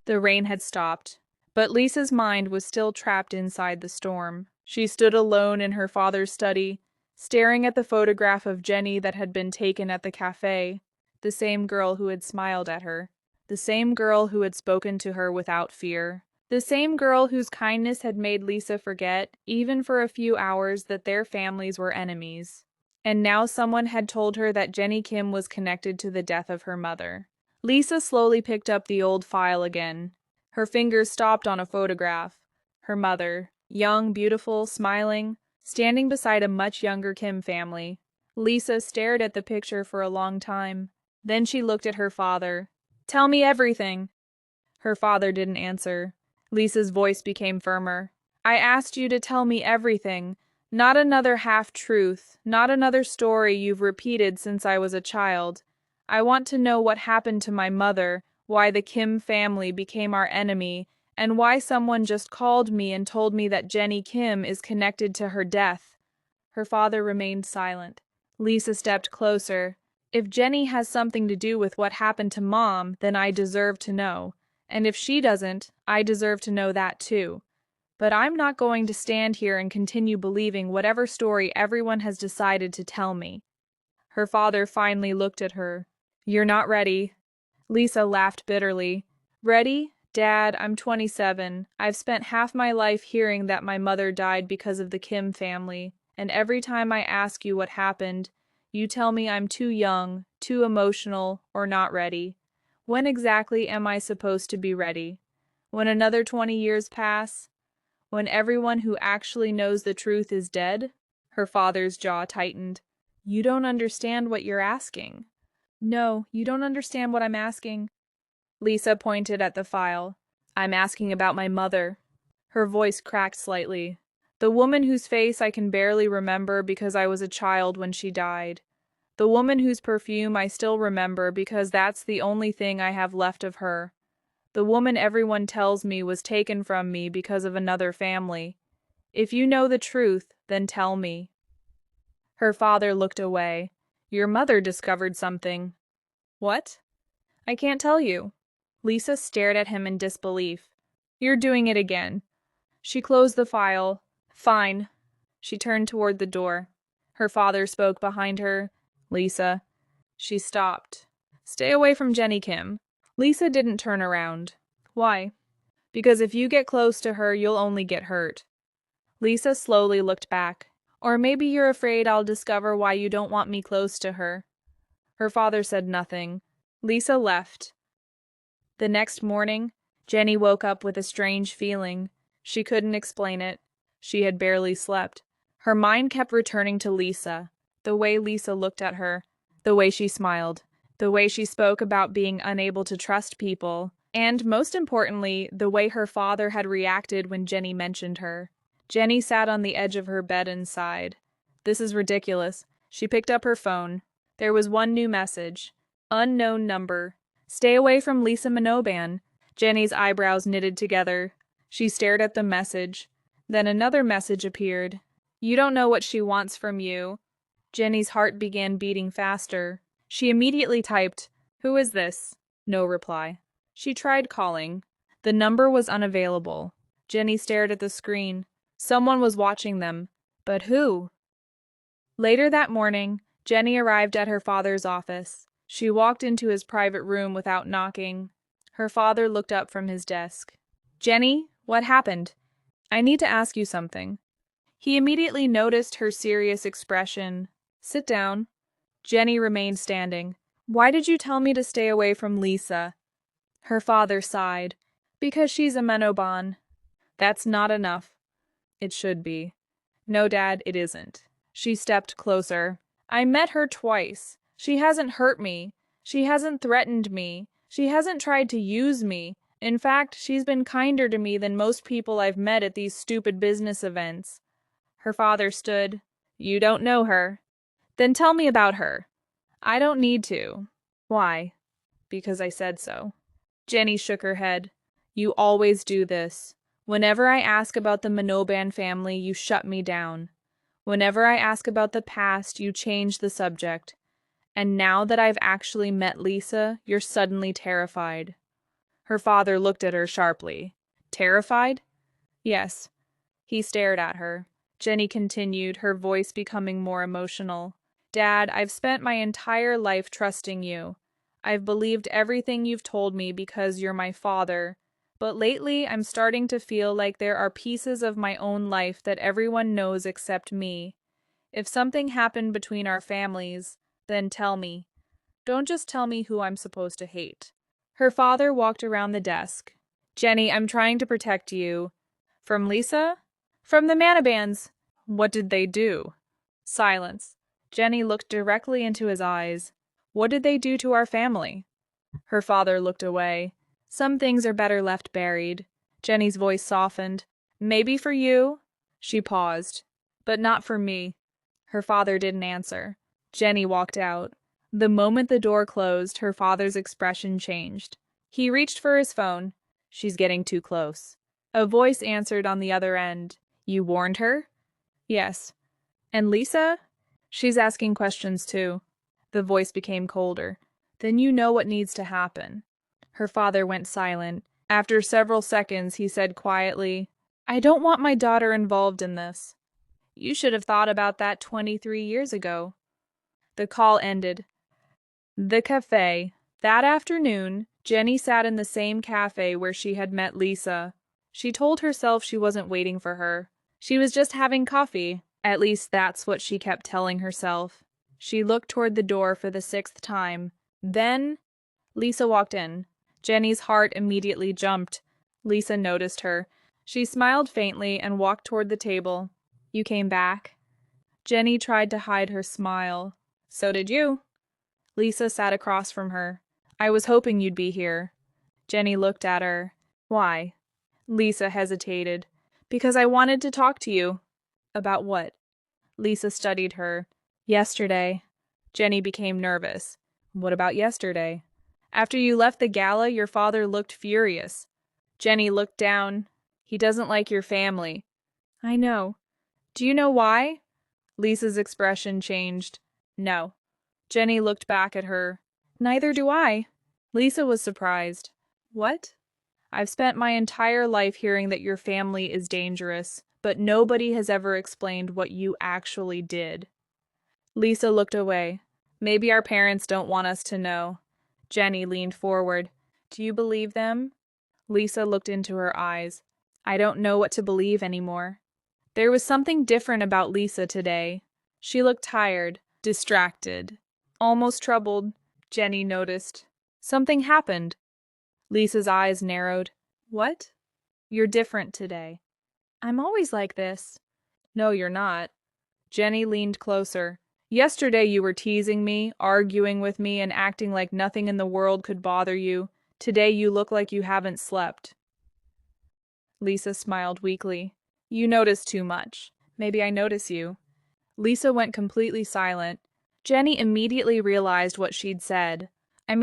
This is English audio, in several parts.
The rain had stopped, but Lisa's mind was still trapped inside the storm. She stood alone in her father's study, staring at the photograph of Jenny that had been taken at the cafe, the same girl who had smiled at her, the same girl who had spoken to her without fear, the same girl whose kindness had made Lisa forget, even for a few hours, that their families were enemies. And now someone had told her that Jenny Kim was connected to the death of her mother. Lisa slowly picked up the old file again. Her fingers stopped on a photograph. Her mother, young, beautiful, smiling, standing beside a much younger Kim family. Lisa stared at the picture for a long time. Then she looked at her father. "Tell me everything." Her father didn't answer. Lisa's voice became firmer. "I asked you to tell me everything. Not another half-truth, not another story you've repeated since I was a child. I want to know what happened to my mother, why the Kim family became our enemy, and why someone just called me and told me that Jenny Kim is connected to her death." Her father remained silent. Lisa stepped closer. "If Jenny has something to do with what happened to Mom, then I deserve to know. And if she doesn't, I deserve to know that too. But I'm not going to stand here and continue believing whatever story everyone has decided to tell me." Her father finally looked at her. "You're not ready." Lisa laughed bitterly. "Ready? Dad, I'm 27. I've spent half my life hearing that my mother died because of the Kim family, and every time I ask you what happened, you tell me I'm too young, too emotional, or not ready. When exactly am I supposed to be ready? When another 20 years pass? When everyone who actually knows the truth is dead?" Her father's jaw tightened. "You don't understand what you're asking." "No, you don't understand what I'm asking." Lisa pointed at the file. "I'm asking about my mother." Her voice cracked slightly. "The woman whose face I can barely remember because I was a child when she died. The woman whose perfume I still remember because that's the only thing I have left of her. The woman everyone tells me was taken from me because of another family. If you know the truth, then tell me." Her father looked away. "Your mother discovered something." "What?" "I can't tell you." Lisa stared at him in disbelief. "You're doing it again." She closed the file. "Fine." She turned toward the door. Her father spoke behind her. "Lisa." She stopped. "Stay away from Jenny Kim." Lisa didn't turn around. "Why?" "Because if you get close to her, you'll only get hurt." Lisa slowly looked back. "Or maybe you're afraid I'll discover why you don't want me close to her." Her father said nothing. Lisa left. The next morning, Jenny woke up with a strange feeling. She couldn't explain it. She had barely slept. Her mind kept returning to Lisa, the way Lisa looked at her, the way she smiled, the way she spoke about being unable to trust people, and, most importantly, the way her father had reacted when Jenny mentioned her. Jenny sat on the edge of her bed and sighed. "This is ridiculous." She picked up her phone. There was one new message. "Unknown number. Stay away from Lisa Manoban." Jenny's eyebrows knitted together. She stared at the message. Then another message appeared. "You don't know what she wants from you." Jenny's heart began beating faster. She immediately typed, "Who is this?" No reply. She tried calling. The number was unavailable. Jenny stared at the screen. Someone was watching them. But who? Later that morning, Jenny arrived at her father's office. She walked into his private room without knocking. Her father looked up from his desk. "Jenny, what happened? I need to ask you something." He immediately noticed her serious expression. "Sit down." Jenny remained standing. "Why did you tell me to stay away from Lisa?" Her father sighed. "Because she's a Manoban." "That's not enough." "It should be." "No, Dad, it isn't." She stepped closer. "I met her twice. She hasn't hurt me. She hasn't threatened me. She hasn't tried to use me. In fact, she's been kinder to me than most people I've met at these stupid business events." Her father stood. "You don't know her." "Then tell me about her." "I don't need to." "Why?" "Because I said so." Jenny shook her head. "You always do this. Whenever I ask about the Manoban family, you shut me down. Whenever I ask about the past, you change the subject. And now that I've actually met Lisa, you're suddenly terrified." Her father looked at her sharply. Terrified? Yes. He stared at her. Jenny continued, her voice becoming more emotional. Dad, I've spent my entire life trusting you. I've believed everything you've told me because you're my father. But lately, I'm starting to feel like there are pieces of my own life that everyone knows except me. If something happened between our families, then tell me. Don't just tell me who I'm supposed to hate. Her father walked around the desk. Jenny, I'm trying to protect you. From Lisa? From the Manobans. What did they do? Silence. Jenny looked directly into his eyes. What did they do to our family? Her father looked away. Some things are better left buried. Jenny's voice softened. Maybe for you? She paused. But not for me. Her father didn't answer. Jenny walked out. The moment the door closed, her father's expression changed. He reached for his phone. She's getting too close. A voice answered on the other end. You warned her? Yes. And Lisa? She's asking questions too. The voice became colder. Then you know what needs to happen. Her father went silent. After several seconds, he said quietly, I don't want my daughter involved in this. You should have thought about that 23 years ago. The call ended. The cafe. That afternoon, Jenny sat in the same cafe where she had met Lisa. She told herself she wasn't waiting for her. She was just having coffee. At least that's what she kept telling herself. She looked toward the door for the 6th time. Then, Lisa walked in. Jenny's heart immediately jumped. Lisa noticed her. She smiled faintly and walked toward the table. You came back? Jenny tried to hide her smile. So did you. Lisa sat across from her. I was hoping you'd be here. Jenny looked at her. Why? Lisa hesitated. Because I wanted to talk to you. About what? Lisa studied her. Yesterday. Jenny became nervous. What about yesterday? After you left the gala, your father looked furious. Jenny looked down. He doesn't like your family. I know. Do you know why? Lisa's expression changed. No. Jenny looked back at her. Neither do I. Lisa was surprised. What? I've spent my entire life hearing that your family is dangerous, but nobody has ever explained what you actually did. Lisa looked away. Maybe our parents don't want us to know. Jenny leaned forward. Do you believe them? Lisa looked into her eyes. I don't know what to believe anymore. There was something different about Lisa today. She looked tired, distracted, almost troubled. Jenny noticed. Something happened. Lisa's eyes narrowed. What? You're different today. I'm always like this. No, you're not. Jenny leaned closer. Yesterday you were teasing me, arguing with me, and acting like nothing in the world could bother you. Today you look like you haven't slept. Lisa smiled weakly. You notice too much. Maybe I notice you. Lisa went completely silent. Jenny immediately realized what she'd said. I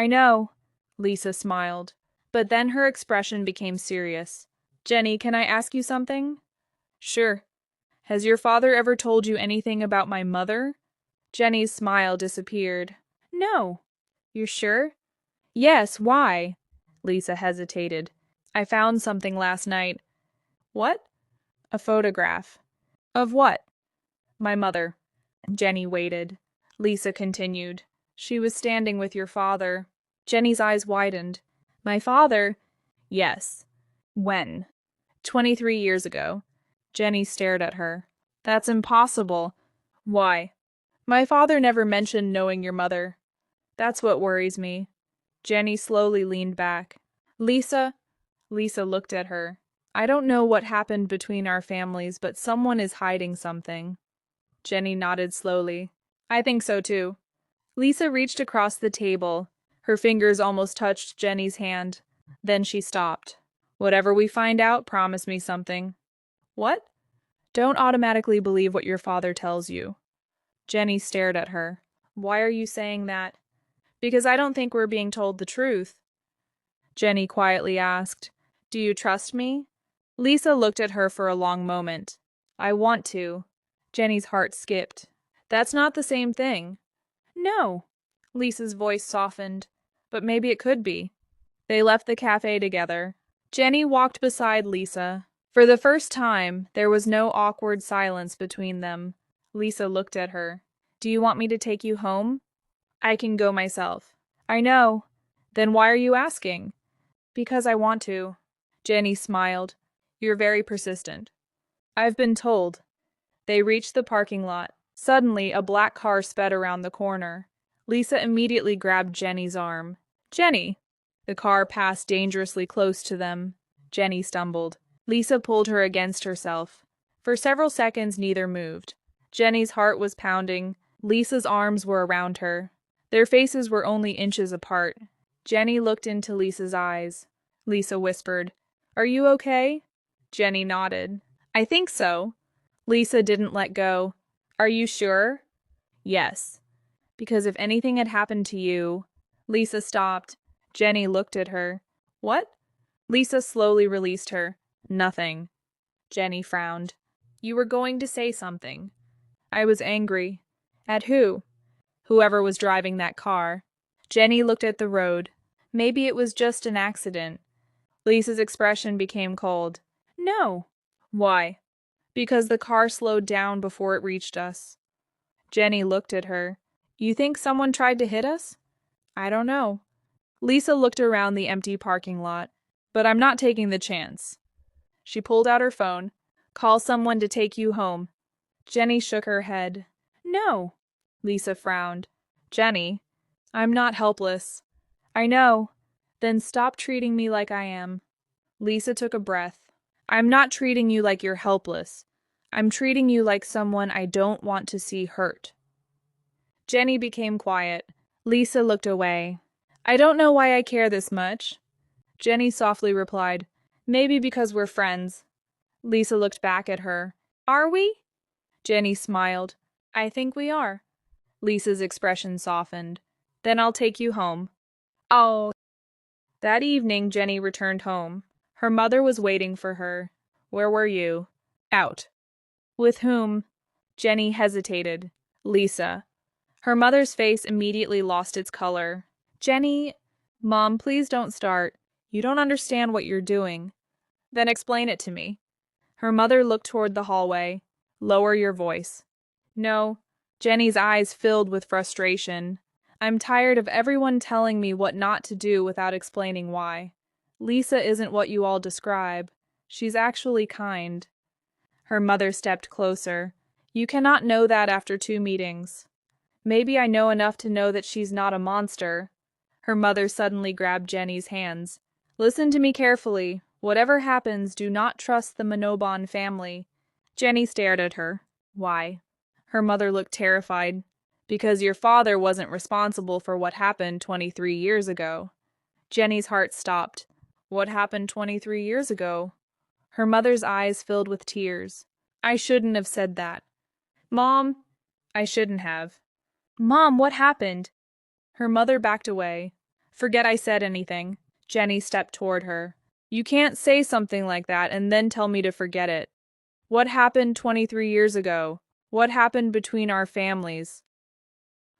know. Lisa smiled. But then her expression became serious. Jenny, can I ask you something? Sure. Has your father ever told you anything about my mother? Jenny's smile disappeared. No. You're sure? Yes, why? Lisa hesitated. I found something last night. What? A photograph. Of what? My mother. Jenny waited. Lisa continued. She was standing with your father. Jenny's eyes widened. My father? Yes. When? 23 years ago. Jenny stared at her. That's impossible. Why? My father never mentioned knowing your mother. That's what worries me. Jenny slowly leaned back. Lisa looked at her. I don't know what happened between our families, but someone is hiding something. Jenny nodded slowly. I think so too. Lisa reached across the table. Her fingers almost touched Jenny's hand. Then she stopped. Whatever we find out, promise me something. What? Don't automatically believe what your father tells you. Jenny stared at her. Why are you saying that? Because I don't think we're being told the truth. Jenny quietly asked, Do you trust me? Lisa looked at her for a long moment. I want to. Jenny's heart skipped. That's not the same thing. No. Lisa's voice softened. But maybe it could be. They left the cafe together. Jenny walked beside Lisa. For the first time, there was no awkward silence between them. Lisa looked at her. "Do you want me to take you home?" "I can go myself." "I know." "Then why are you asking?" "Because I want to." Jenny smiled. "You're very persistent." "I've been told." They reached the parking lot. Suddenly, a black car sped around the corner. Lisa immediately grabbed Jenny's arm. "Jenny!" The car passed dangerously close to them. Jenny stumbled. Lisa pulled her against herself. For several seconds, neither moved. Jenny's heart was pounding. Lisa's arms were around her. Their faces were only inches apart. Jenny looked into Lisa's eyes. Lisa whispered, "Are you okay?" Jenny nodded. "I think so." Lisa didn't let go. "Are you sure?" "Yes." "Because if anything had happened to you—" Lisa stopped. Jenny looked at her. "What?" Lisa slowly released her. "Nothing." Jenny frowned. "You were going to say something." "I was angry." "At who?" "Whoever was driving that car." Jenny looked at the road. "Maybe it was just an accident." Lisa's expression became cold. "No." "Why?" "Because the car slowed down before it reached us." Jenny looked at her. "You think someone tried to hit us?" "I don't know." Lisa looked around the empty parking lot. "But I'm not taking the chance." She pulled out her phone. "Call someone to take you home." Jenny shook her head. "No." Lisa frowned. "Jenny." "I'm not helpless." "I know." "Then stop treating me like I am." Lisa took a breath. "I'm not treating you like you're helpless. I'm treating you like someone I don't want to see hurt." Jenny became quiet. Lisa looked away. "I don't know why I care this much." Jenny softly replied, "Maybe because we're friends." Lisa looked back at her. "Are we?" Jenny smiled. "I think we are." Lisa's expression softened. "Then I'll take you home." "Oh." That evening, Jenny returned home. Her mother was waiting for her. "Where were you?" "Out." "With whom?" Jenny hesitated. "Lisa." Her mother's face immediately lost its color. "Jenny—" "Mom, please don't start. You don't understand what you're doing." "Then explain it to me." Her mother looked toward the hallway. "Lower your voice." "No." Jenny's eyes filled with frustration. "I'm tired of everyone telling me what not to do without explaining why. Lisa isn't what you all describe. She's actually kind." Her mother stepped closer. "You cannot know that after 2 meetings." "Maybe I know enough to know that she's not a monster." Her mother suddenly grabbed Jenny's hands. "Listen to me carefully. Whatever happens, do not trust the Manoban family." Jenny stared at her. "Why?" Her mother looked terrified. "Because your father wasn't responsible for what happened 23 years ago." Jenny's heart stopped. "What happened 23 years ago?" Her mother's eyes filled with tears. "I shouldn't have said that." "Mom!" "I shouldn't have." "Mom, what happened?" Her mother backed away. "Forget I said anything." Jenny stepped toward her. "You can't say something like that and then tell me to forget it. What happened 23 years ago? What happened between our families?"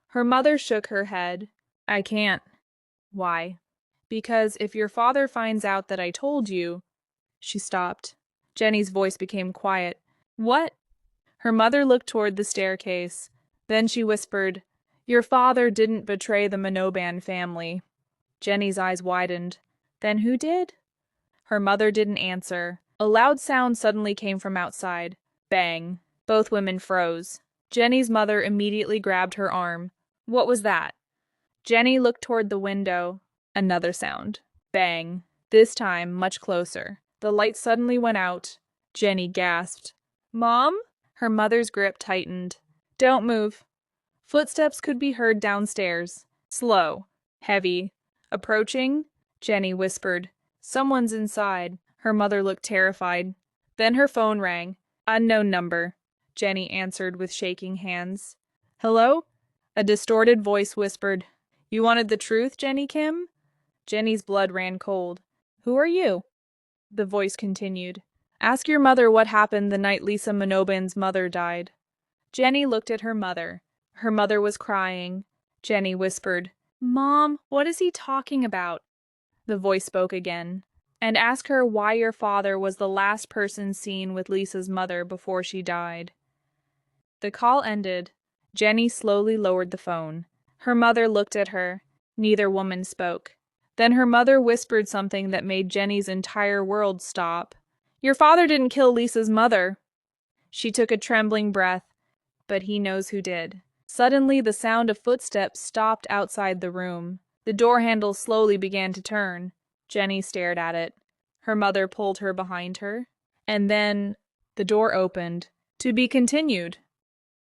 Her mother shook her head. "I can't." "Why?" "Because if your father finds out that I told you—" She stopped. Jenny's voice became quiet. "What?" Her mother looked toward the staircase. Then she whispered, "Your father didn't betray the Manoban family." Jenny's eyes widened. "Then who did?" Her mother didn't answer. A loud sound suddenly came from outside. Bang. Both women froze. Jenny's mother immediately grabbed her arm. "What was that?" Jenny looked toward the window. Another sound. Bang. This time, much closer. The light suddenly went out. Jenny gasped. "Mom?" Her mother's grip tightened. "Don't move." Footsteps could be heard downstairs. Slow. Heavy. "Approaching?" Jenny whispered. "Someone's inside." Her mother looked terrified. Then her phone rang. "Unknown number," Jenny answered with shaking hands. "Hello?" A distorted voice whispered. "You wanted the truth, Jenny Kim?" Jenny's blood ran cold. "Who are you?" The voice continued. "Ask your mother what happened the night Lisa Manoban's mother died." Jenny looked at her mother. Her mother was crying. Jenny whispered, "Mom, what is he talking about?" the voice spoke again, "and ask her why your father was the last person seen with Lisa's mother before she died." The call ended. Jenny slowly lowered the phone. Her mother looked at her. Neither woman spoke. Then her mother whispered something that made Jenny's entire world stop. "Your father didn't kill Lisa's mother." She took a trembling breath. "But he knows who did." Suddenly, the sound of footsteps stopped outside the room. The door handle slowly began to turn. Jenny stared at it. Her mother pulled her behind her. And then the door opened. To be continued.